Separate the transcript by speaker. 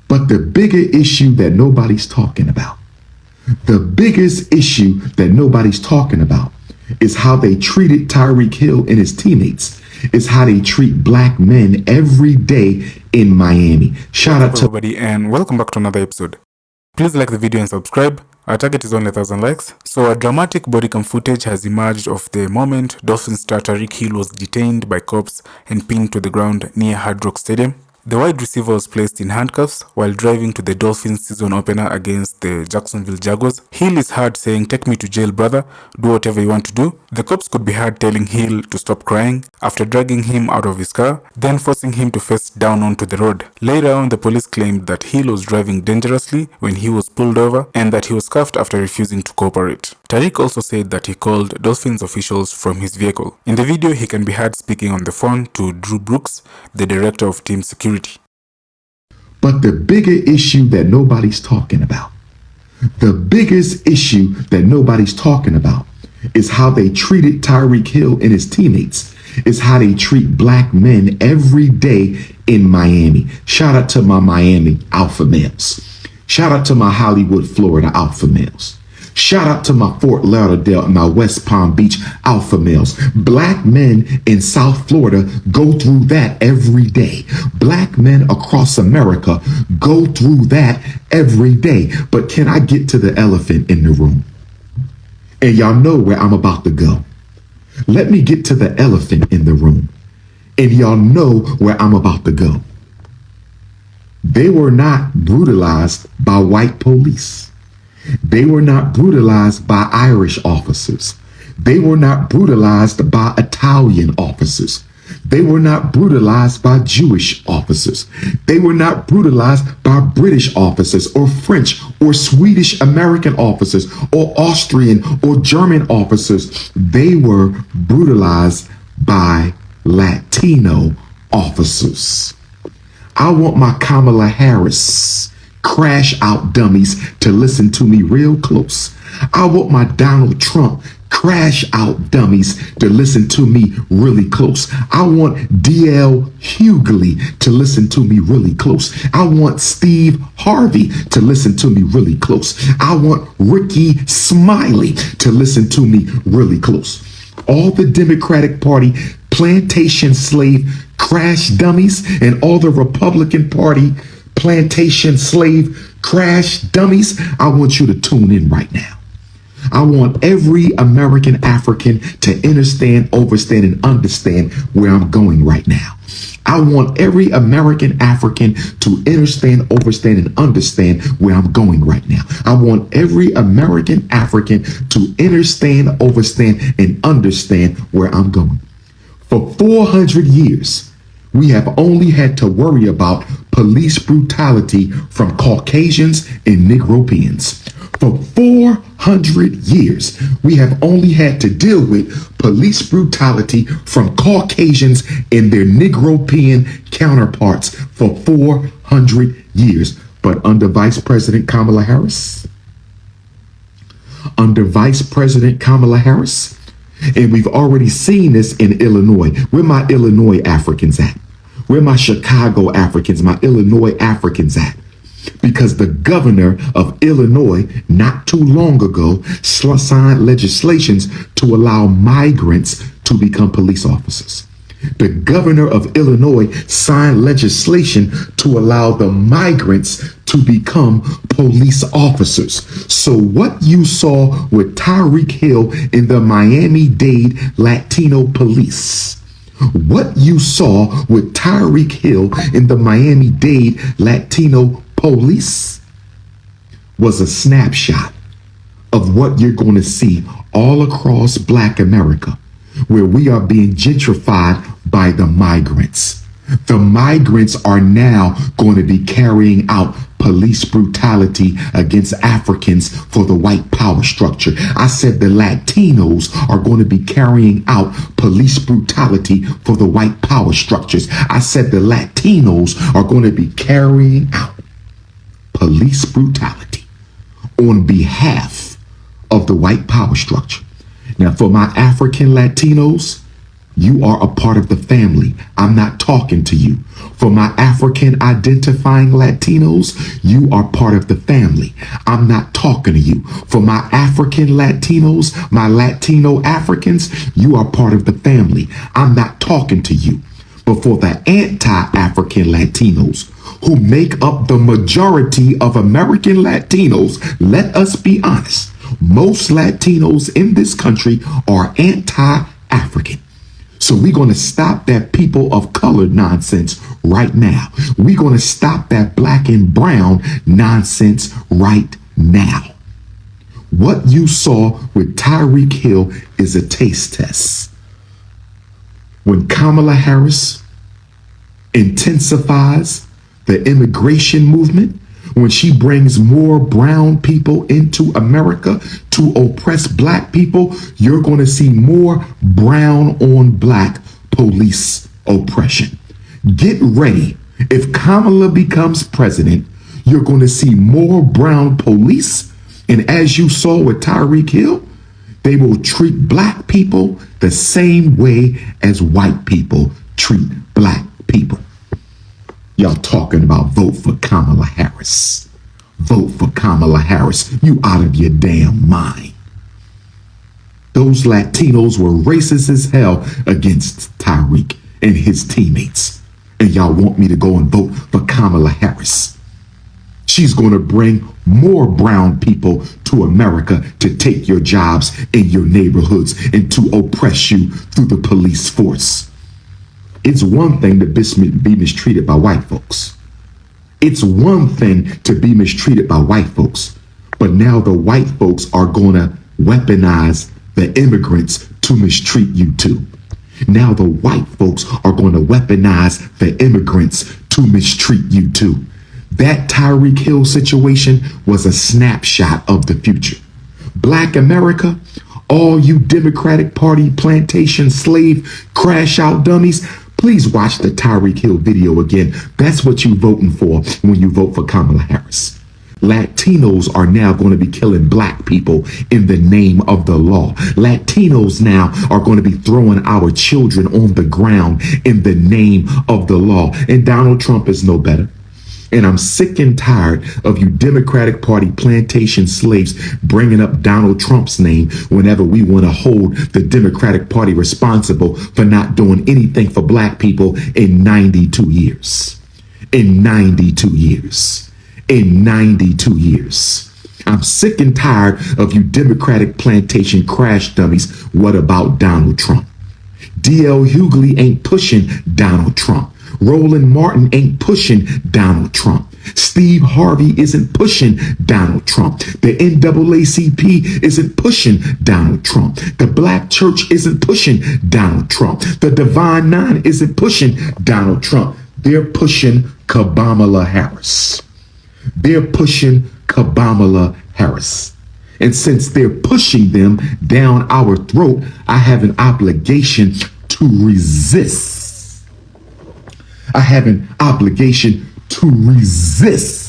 Speaker 1: But the bigger issue that nobody's talking about, the biggest issue that nobody's talking about is how they treated Tyreek Hill and his teammates, is how they treat black men every day in Miami. Shout out to
Speaker 2: everybody and welcome back to another episode. Please like the video and subscribe. Our target is only 1,000 likes. So a dramatic bodycam footage has emerged of the moment Dolphins star Tyreek Hill was detained by cops and pinned to the ground near Hard Rock Stadium. The wide receiver was placed in handcuffs while driving to the Dolphins season opener against the Jacksonville Jaguars. Hill is heard saying, "Take me to jail, brother. Do whatever you want to do." The cops could be heard telling Hill to stop crying after dragging him out of his car, then forcing him to face down onto the road. Later on, the police claimed that Hill was driving dangerously when he was pulled over and that he was cuffed after refusing to cooperate. Tyreek also said that he called Dolphins officials from his vehicle. In the video, he can be heard speaking on the phone to Drew Brooks, the director of team security.
Speaker 1: But the bigger issue that nobody's talking about, the biggest issue that nobody's talking about is how they treated Tyreek Hill and his teammates, is how they treat black men every day in Miami. Shout out to my Miami alpha males. Shout out to my Hollywood, Florida alpha males. Shout out to my Fort Lauderdale and my West Palm Beach alpha males. Black men in South Florida go through that every day. Black men across America go through that every day. But can I get to the elephant in the room? And y'all know where I'm about to go. Let me get to the elephant in the room. And y'all know where I'm about to go. They were not brutalized by white police. They were not brutalized by Irish officers. They were not brutalized by Italian officers. They were not brutalized by Jewish officers. They were not brutalized by British officers or French or Swedish American officers or Austrian or German officers. They were brutalized by Latino officers. I want my Kamala Harris crash out dummies to listen to me real close. I want my Donald Trump crash out dummies to listen to me really close. I want DL Hughley to listen to me really close. I want Steve Harvey to listen to me really close. I want Ricky Smiley to listen to me really close. All the Democratic Party plantation slave crash dummies and all the Republican Party plantation slave crash dummies, I want you to tune in right now. I want every American African to understand, overstand, and understand where I'm going right now. I want every American African to understand, overstand, and understand where I'm going right now. I want every American African to understand, overstand, and understand where I'm going. For 400 years, we have only had to worry about police brutality from Caucasians and Negropeans. For 400 years, we have only had to deal with police brutality from Caucasians and their Negropean counterparts for 400 years. But under Vice President Kamala Harris, and we've already seen this in Illinois. Where my Illinois Africans at? Where my Chicago Africans, my Illinois Africans at? Because the governor of Illinois not too long ago signed legislations to allow migrants to become police officers. The governor of Illinois signed legislation to allow the migrants to become police officers. So what you saw with Tyreek Hill in the Miami-Dade Latino police, what you saw with Tyreek Hill in the Miami-Dade Latino police was a snapshot of what you're going to see all across Black America, where we are being gentrified by the migrants. The migrants are now going to be carrying out police brutality against Africans for the white power structure. I said the Latinos are going to be carrying out police brutality for the white power structures. I said the Latinos are going to be carrying out police brutality on behalf of the white power structure. Now, for my African Latinos, you are a part of the family. I'm not talking to you. For my African identifying Latinos, you are part of the family. I'm not talking to you. For my African Latinos, my Latino Africans, you are part of the family. I'm not talking to you. But for the anti-African Latinos, who make up the majority of American Latinos, let us be honest. Most Latinos in this country are anti-African. So we're going to stop that people of color nonsense right now. We're going to stop that black and brown nonsense right now. What you saw with Tyreek Hill is a taste test. When Kamala Harris intensifies the immigration movement, when she brings more brown people into America to oppress black people, you're going to see more brown on black police oppression. Get ready. If Kamala becomes president, you're going to see more brown police. And as you saw with Tyreek Hill, they will treat black people the same way as white people treat black people. Y'all talking about vote for Kamala Harris. Vote for Kamala Harris. You out of your damn mind. Those Latinos were racist as hell against Tyreek and his teammates. And y'all want me to go and vote for Kamala Harris. She's going to bring more brown people to America to take your jobs in your neighborhoods and to oppress you through the police force. It's one thing to be mistreated by white folks. It's one thing to be mistreated by white folks. But now the white folks are going to weaponize the immigrants to mistreat you too. Now the white folks are going to weaponize the immigrants to mistreat you too. That Tyreek Hill situation was a snapshot of the future. Black America, all you Democratic Party plantation slave crash out dummies, please watch the Tyreek Hill video again. That's what you're voting for when you vote for Kamala Harris. Latinos are now going to be killing black people in the name of the law. Latinos now are going to be throwing our children on the ground in the name of the law. And Donald Trump is no better. And I'm sick and tired of you Democratic Party plantation slaves bringing up Donald Trump's name whenever we want to hold the Democratic Party responsible for not doing anything for black people in 92 years. In 92 years. In 92 years. I'm sick and tired of you Democratic plantation crash dummies. What about Donald Trump? D.L. Hughley ain't pushing Donald Trump. Roland Martin ain't pushing Donald Trump. Steve Harvey isn't pushing Donald Trump. The NAACP isn't pushing Donald Trump. The black church isn't pushing Donald Trump. The Divine Nine isn't pushing Donald Trump. They're pushing Kamala Harris. They're pushing Kamala Harris. And since they're pushing them down our throat, I have an obligation to resist. I have an obligation to resist